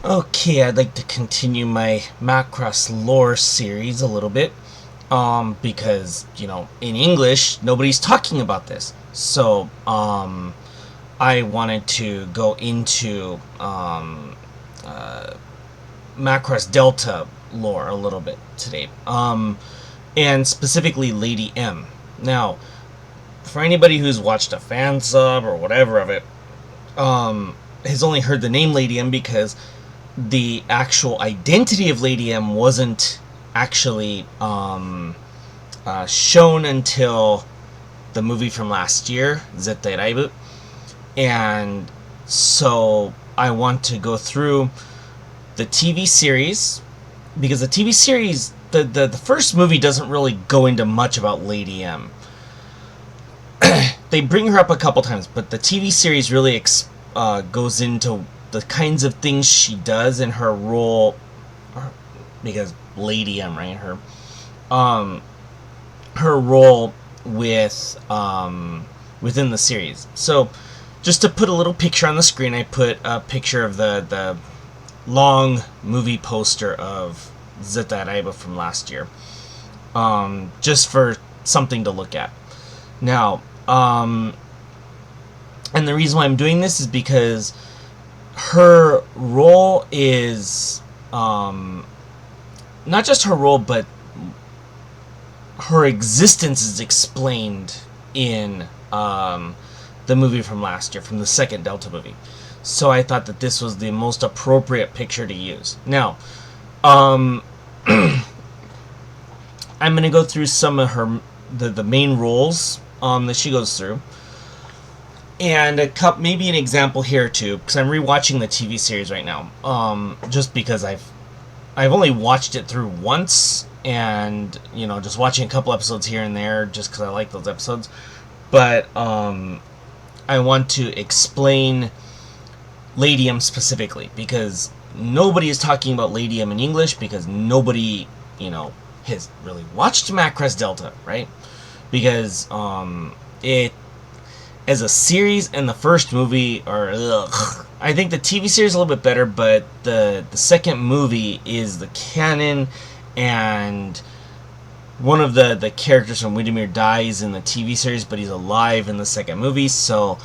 Okay, I'd like to continue my Macross lore series a little bit. Because, in English, nobody's talking about this. So, I wanted to go into Macross Delta lore a little bit today. And specifically Lady M. Now, for anybody who's watched a fan sub or whatever of it, has only heard the name Lady M because the actual identity of Lady M wasn't actually shown until the movie from last year, Zettai Raibu. And so I want to go through the TV series, because the TV series, the first movie doesn't really go into much about Lady M. They bring her up a couple times, but the TV series really goes into the kinds of things she does in her role, because Lady M, right? Her role within the series. So, just to put a little picture on the screen, I put a picture of the long movie poster of Zettai Raiba from last year, just for something to look at. Now, and the reason why I'm doing this is because her role is not just her role, but her existence is explained in the movie from last year, from the second Delta movie. So I thought that this was the most appropriate picture to use. Now, I'm going to go through some of the main roles that she goes through, and maybe an example here too, because I'm rewatching the TV series right now. Just because I've only watched it through once, and just watching a couple episodes here and there, just because I like those episodes. But I want to explain Lady M specifically, because nobody is talking about Lady M in English, because nobody has really watched Macross Delta, right? Because it, as a series, and the first movie are ugh. I think the TV series is a little bit better, but the second movie is the canon, and one of the characters from Widemir dies in the TV series, but he's alive in the second movie, so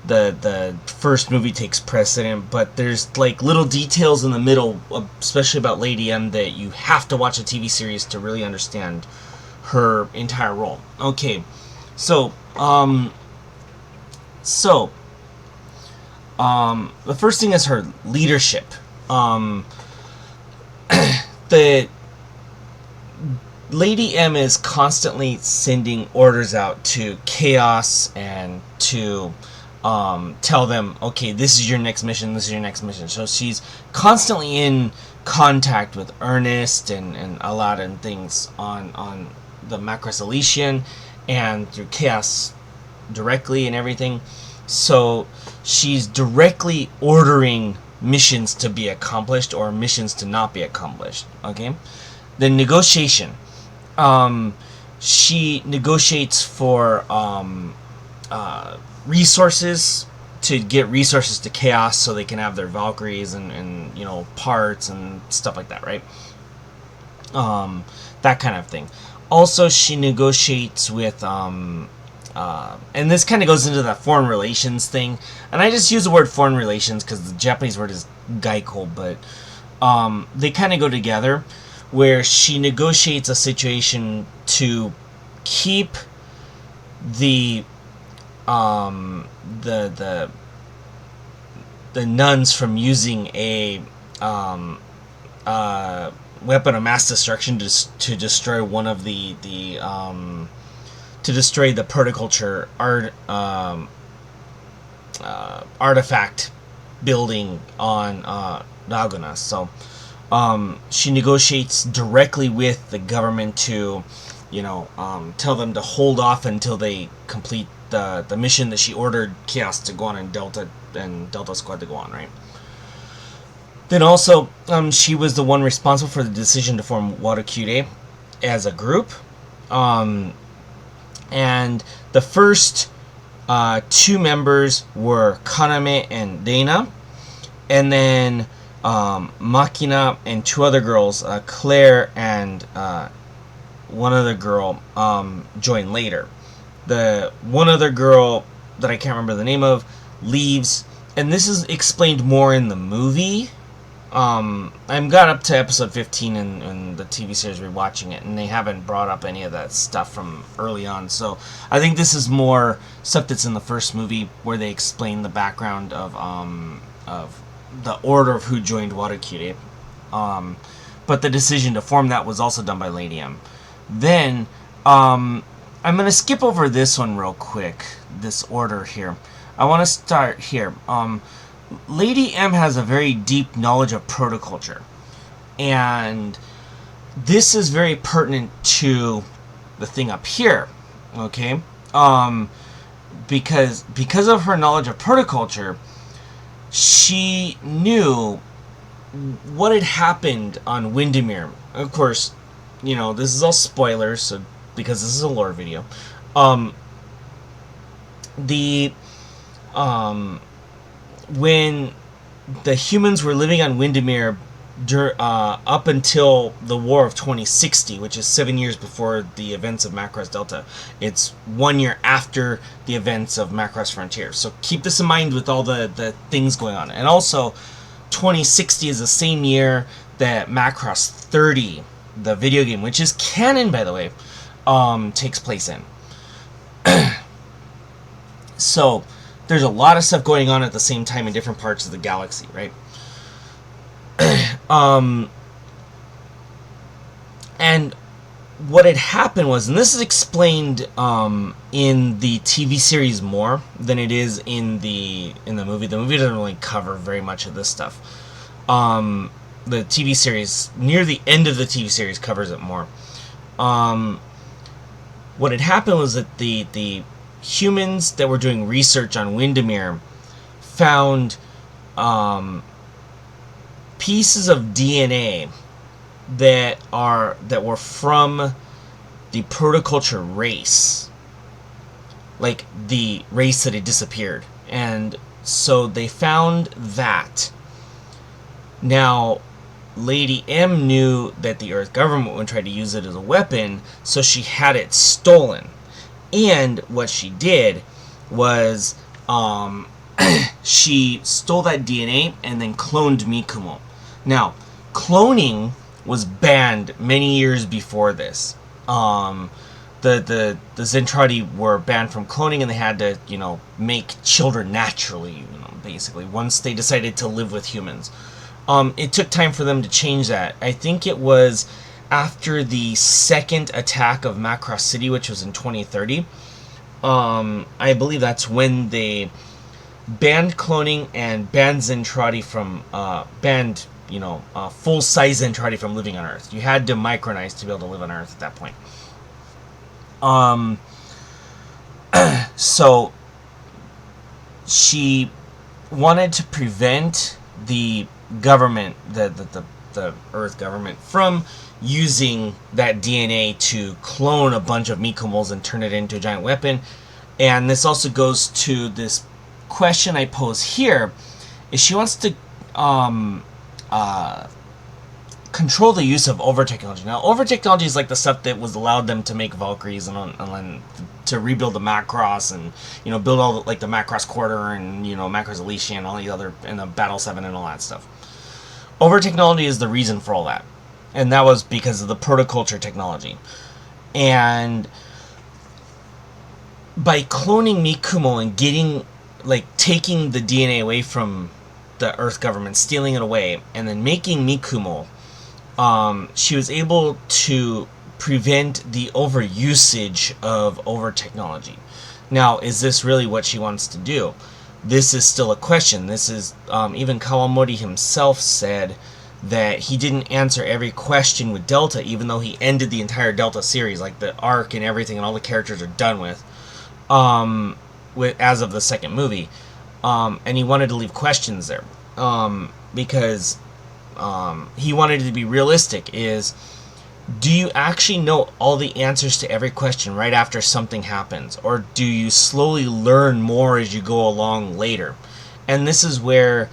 the first movie takes precedent. But there's like little details in the middle, especially about Lady M, that you have to watch the TV series to really understand her entire role. Okay, so the first thing is her leadership. The Lady M is constantly sending orders out to Chaos and to tell them, okay, this is your next mission, this is your next mission. So she's constantly in contact with Ernest and Aladdin, things on the Macross Elysian and through Chaos directly and everything. So she's directly ordering missions to be accomplished or missions to not be accomplished. Okay, the negotiation. She negotiates for resources, to get resources to Chaos so they can have their Valkyries and parts and stuff like that, right? That kind of thing. Also, she negotiates with and this kind of goes into that foreign relations thing, and I just use the word foreign relations because the Japanese word is gaiko, but they kind of go together, where she negotiates a situation to keep the nuns from using a weapon of mass destruction to destroy one of the to destroy the Protoculture artifact building on Laguna. So she negotiates directly with the government to, tell them to hold off until they complete the mission that she ordered Chaos to go on and Delta Squad to go on, right? Then also, she was the one responsible for the decision to form Watakure as a group. And the first two members were Kaname and Dana. And then Machina and two other girls, Claire and one other girl, join later. The one other girl that I can't remember the name of leaves, and this is explained more in the movie. I've got up to episode 15 in the TV series rewatching it, and they haven't brought up any of that stuff from early on. So I think this is more stuff that's in the first movie where they explain the background of the order of who joined Protoculture. But the decision to form that was also done by Lady M. Then I'm going to skip over this one real quick, this order here. I want to start here. Lady M has a very deep knowledge of protoculture, and this is very pertinent to the thing up here, okay? Because of her knowledge of protoculture, she knew what had happened on Windermere. Of course, you know, this is all spoilers, so because this is a lore video. When the humans were living on Windermere up until the War of 2060, which is 7 years before the events of Macross Delta. It's 1 year after the events of Macross Frontier. So keep this in mind with all the things going on. And also, 2060 is the same year that Macross 30, the video game, which is canon, by the way, takes place in. So there's a lot of stuff going on at the same time in different parts of the galaxy, right? And what had happened was, and this is explained in the TV series more than it is in the movie. The movie doesn't really cover very much of this stuff. The TV series, near the end of the TV series, covers it more. What had happened was that the humans that were doing research on Windermere found pieces of DNA that were from the Protoculture race, like the race that had disappeared, and so they found that. Now, Lady M knew that the Earth government would try to use it as a weapon, so she had it stolen. And what she did was she stole that DNA and then cloned Mikumo. Now, cloning was banned many years before this. The Zentradi were banned from cloning, and they had to, you know, make children naturally, you know, basically, once they decided to live with humans. It took time for them to change that. I think it was after the second attack of Macross City, which was in 2030. I believe that's when they banned cloning and banned Zentradi from full-size Zentradi from living on Earth. You had to micronize to be able to live on Earth at that point. So she wanted to prevent the government, the Earth government, from using that DNA to clone a bunch of Mikumos and turn it into a giant weapon. And this also goes to this question I pose here, is she wants to control the use of over-technology. Now, over-technology is like the stuff that was allowed them to make Valkyries and to rebuild the Macross and, you know, build all the Macross Quarter and, you know, Macross Elysian and all the other, and the Battle 7 and all that stuff. Over-technology is the reason for all that. And that was because of the Protoculture technology. And by cloning Mikumo and taking the DNA away from the Earth government, stealing it away, and then making Mikumo, she was able to prevent the overusage of over-technology. Now, is this really what she wants to do? This is still a question. This is, even Kawamori himself said that he didn't answer every question with Delta, even though he ended the entire Delta series, like the arc and everything, and all the characters are done with as of the second movie. And he wanted to leave questions there, because he wanted it to be realistic. Is, do you actually know all the answers to every question right after something happens, or do you slowly learn more as you go along later? And this is where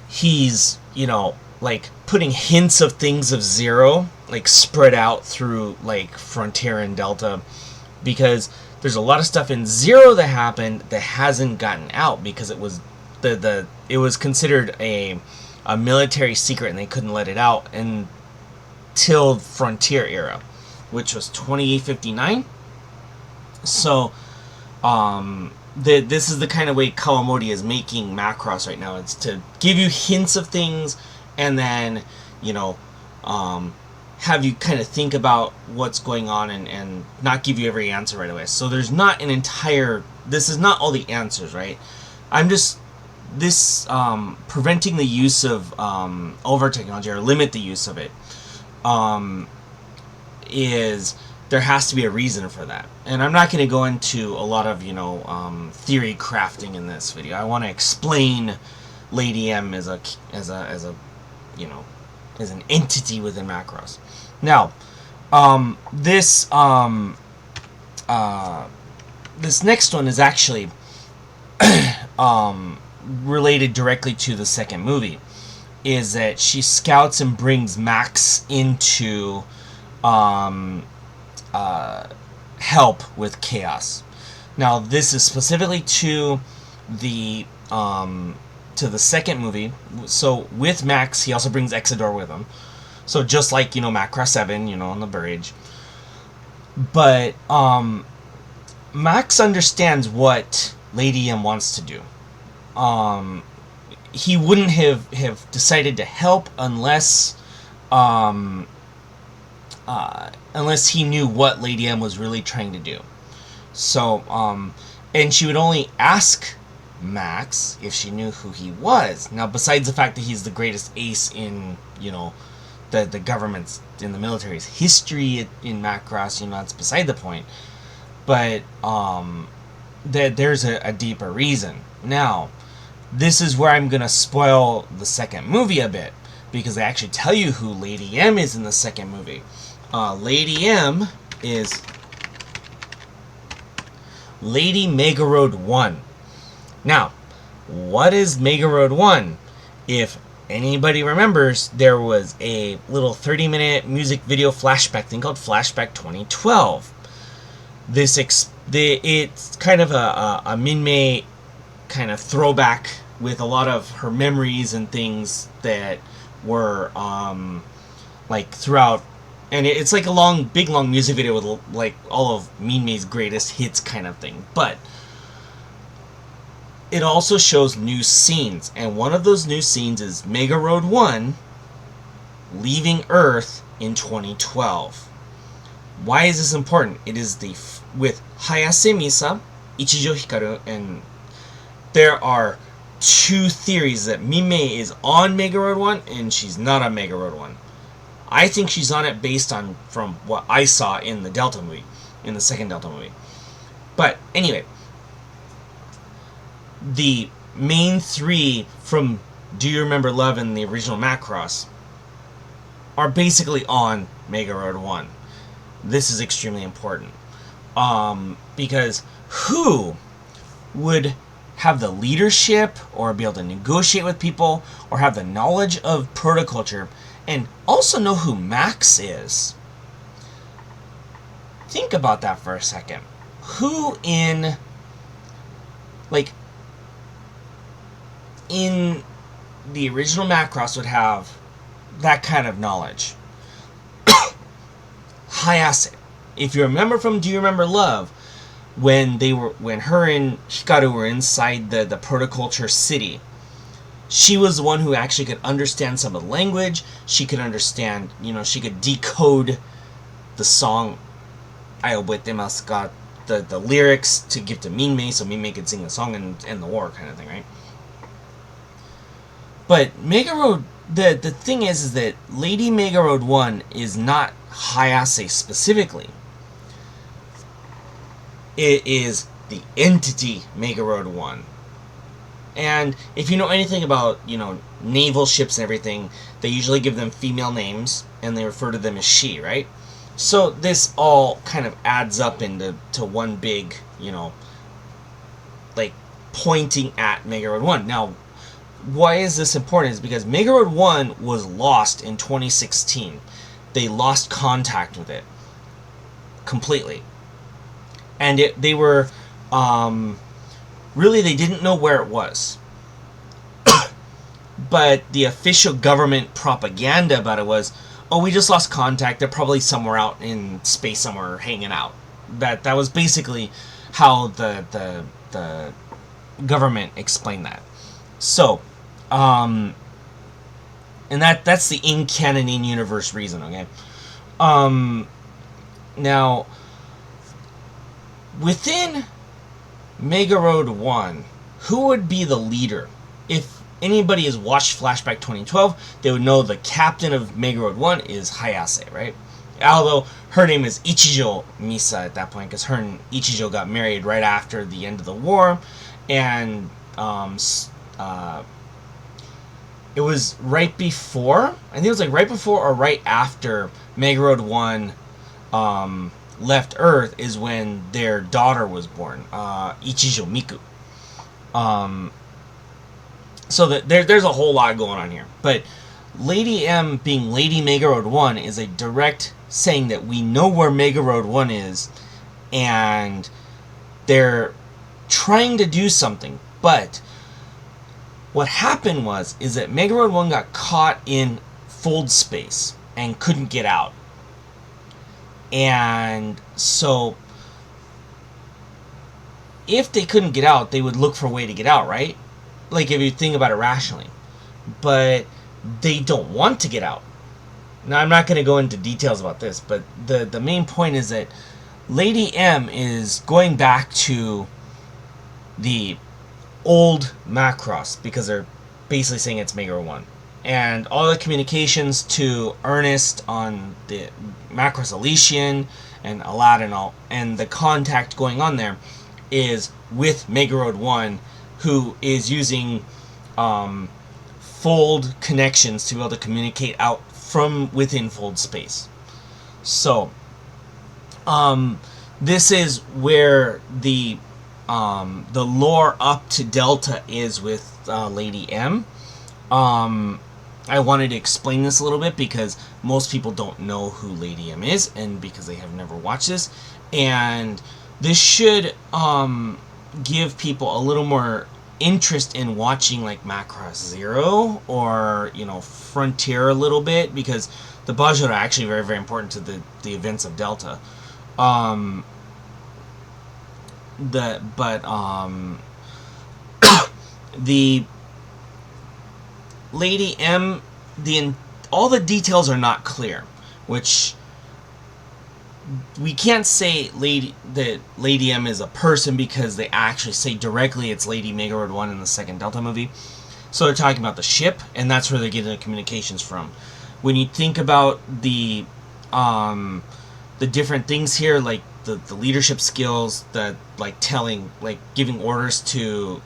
he's you know, like putting hints of things of Zero, like spread out through like Frontier and Delta, because there's a lot of stuff in Zero that happened that hasn't gotten out because it was it was considered a military secret and they couldn't let it out until Frontier era, which was 2859. So this is the kind of way Kawamori is making Macross right now. It's to give you hints of things and then, you know, have you kind of think about what's going on and not give you every answer right away. So there's not an entire... This is not all the answers, right? I'm just... This, preventing the use of over technology, or limit the use of it, is... There has to be a reason for that. And I'm not going to go into a lot of, you know, theory crafting in this video. I want to explain Lady M as a you know, as an entity within Macross. Now, this next one is actually related directly to the second movie. Is that she scouts and brings Max into help with Chaos. Now, this is specifically to the second movie. So with Max, he also brings Exodore with him. So just like, you know, Macross 7, you know, on the bridge. But Max understands what Lady M wants to do. He wouldn't have decided to help unless unless he knew what Lady M was really trying to do. So, and she would only ask Max if she knew who he was. Now, besides the fact that he's the greatest ace in, you know, the government's, in the military's history in Macross, you know, that's beside the point. But, there's a deeper reason. Now, this is where I'm gonna spoil the second movie a bit, because they actually tell you who Lady M is in the second movie. Lady M is Lady Mega Road 1. Now, what is Mega Road 1? If anybody remembers, there was a little 30-minute music video flashback thing called Flashback 2012. It's kind of a Minmay kind of throwback with a lot of her memories and things that were like throughout. And it's like a big long music video with like all of Minmay's greatest hits kind of thing. But it also shows new scenes. And one of those new scenes is Mega Road 1 leaving Earth in 2012. Why is this important? It is with Hayase Misa, Ichijo Hikaru, and there are two theories that Minmay is on Mega Road 1 and she's not on Mega Road 1. I think she's on it based on from what I saw in the Delta movie, in the second Delta movie. But anyway, the main three from Do You Remember Love and the original Macross are basically on Mega Road 1. This is extremely important. Because who would have the leadership or be able to negotiate with people or have the knowledge of Protoculture and also know who Max is? Think about that for a second. Who in the original Macross would have that kind of knowledge? Hayase. If you remember from Do You Remember Love, when her and Hikaru were inside the Protoculture city, she was the one who actually could understand some of the language. She could understand, you know, she could decode the song Ayobetemasu ga, the lyrics to give to Minmay so Minmay could sing the song and end the war kind of thing, right? But Mega Road, the thing is that Lady Mega Road 1 is not Hayase specifically. It is the entity Mega Road 1. And if you know anything about, you know, naval ships and everything, they usually give them female names and they refer to them as she, right? So this all kind of adds up into one big, you know, like pointing at Mega Road 1. Now, why is this important is because Mega Road 1 was lost in 2016. They lost contact with it completely. And they were, really, they didn't know where it was. But the official government propaganda about it was, oh, we just lost contact. They're probably somewhere out in space somewhere hanging out. That was basically how the government explained that. So, and that's the in-canon, in-universe reason, okay? Now, within Mega Road 1, who would be the leader? If anybody has watched Flashback 2012, they would know the captain of Mega Road 1 is Hayase, right? Although her name is Ichijo Misa at that point, because her and Ichijo got married right after the end of the war, and it was right before, I think it was like right before or right after Mega Road 1 left Earth is when their daughter was born, Ichijo Miku. So that there's a whole lot going on here. But Lady M being Lady Mega Road 1 is a direct saying that we know where Mega Road 1 is, and they're trying to do something. But what happened is that Mega Road 1 got caught in fold space and couldn't get out. And so if they couldn't get out, they would look for a way to get out, right? Like, if you think about it rationally. But they don't want to get out. Now, I'm not going to go into details about this, but the main point is that Lady M is going back to the old Macross, because they're basically saying it's Mega 1. And all the communications to Ernest on the Macross Elysian and Aladdin, and the contact going on there is with Mega Road 1, who is using fold connections to be able to communicate out from within fold space. So, this is where the lore up to Delta is with Lady M. I wanted to explain this a little bit because most people don't know who Lady M is, and because they have never watched this. And this should give people a little more interest in watching like Macross Zero or, you know, Frontier a little bit, because the Bajra are actually very, very important to the events of Delta. The Lady M, all the details are not clear, which we can't say that Lady M is a person, because they actually say directly it's Lady Mega Road 1 in the second Delta movie. So they're talking about the ship, and that's where they're getting the communications from. When you think about the different things here, like the leadership skills, that like giving orders to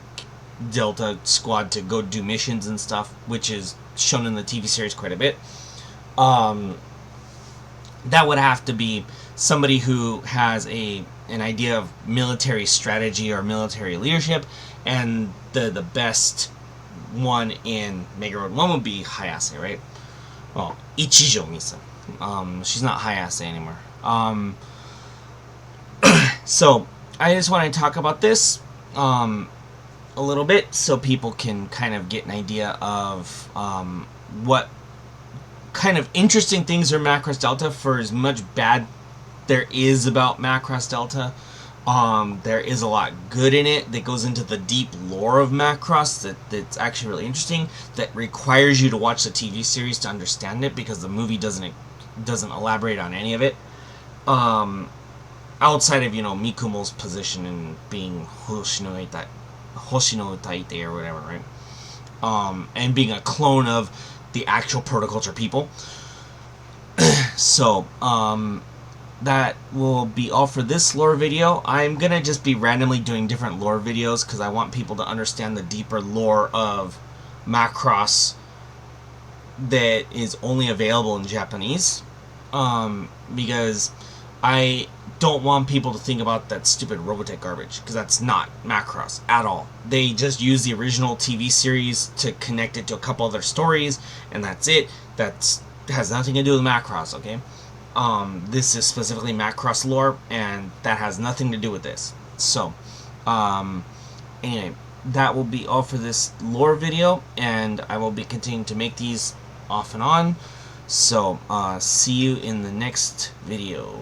Delta Squad to go do missions and stuff, which is shown in the TV series quite a bit, that would have to be somebody who has an idea of military strategy or military leadership, and the best one in Mega Road 1 would be Hayase, right? Well, Ichijo Misa. She's not Hayase anymore. So, I just want to talk about this a little bit so people can kind of get an idea of what kind of interesting things are Macross Delta. For as much bad there is about Macross Delta, there is a lot good in it that goes into the deep lore of Macross that's actually really interesting, that requires you to watch the TV series to understand it, because the movie doesn't elaborate on any of it. Outside of, you know, Mikumo's position in being Hoshino Taite or whatever, right? And being a clone of the actual Protoculture people. So, that will be all for this lore video. I'm gonna just be randomly doing different lore videos, because I want people to understand the deeper lore of Macross that is only available in Japanese. Because I don't want people to think about that stupid Robotech garbage, because that's not Macross at all. They just use the original TV series to connect it to a couple other stories, and that's it. That has nothing to do with Macross, okay? This is specifically Macross lore, and that has nothing to do with this. So, anyway, that will be all for this lore video, and I will be continuing to make these off and on. So, see you in the next video.